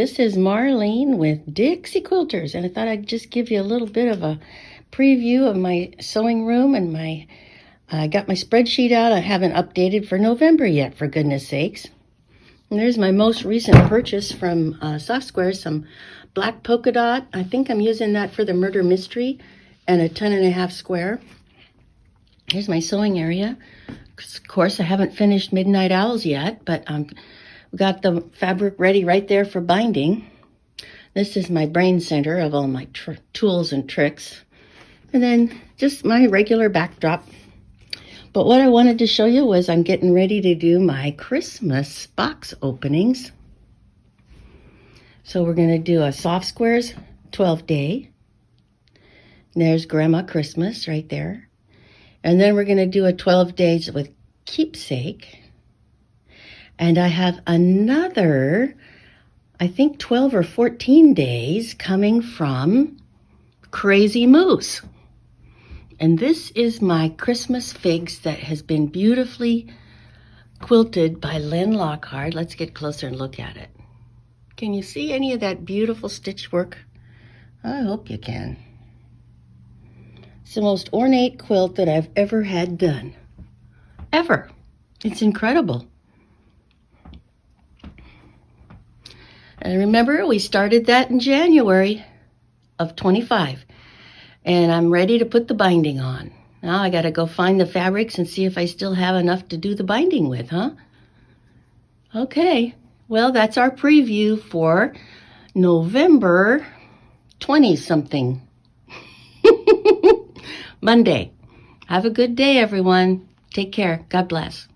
this is Marlene with Dixie Quilters, and I thought I'd just give you a little bit of a preview of my sewing room and I got my spreadsheet out. I haven't updated for November yet, for goodness sakes. And there's my most recent purchase from Soft Squares, some black polka dot. I think I'm using that for the murder mystery, and a 10.5 square. Here's my sewing area. Of course, I haven't finished Midnight Owls yet, but we got the fabric ready right there for binding. This is my brain center of all my tools and tricks. And then just my regular backdrop. But what I wanted to show you was I'm getting ready to do my Christmas box openings. So we're going to do a Soft Squares 12-day. There's Grandma Christmas right there. And then we're going to do a 12 days with Keepsake. And I have another, I think 12 or 14 days coming from Crazy Moose. And this is my Christmas figs that has been beautifully quilted by Lynn Lockhart. Let's get closer and look at it. Can you see any of that beautiful stitch work? I hope you can. It's the most ornate quilt that I've ever had done. Ever. It's incredible. And remember, we started that in January of 25. And I'm ready to put the binding on. Now I got to go find the fabrics and see if I still have enough to do the binding with, huh? Okay. Well, that's our preview for November 20-something. Monday. Have a good day, everyone. Take care. God bless.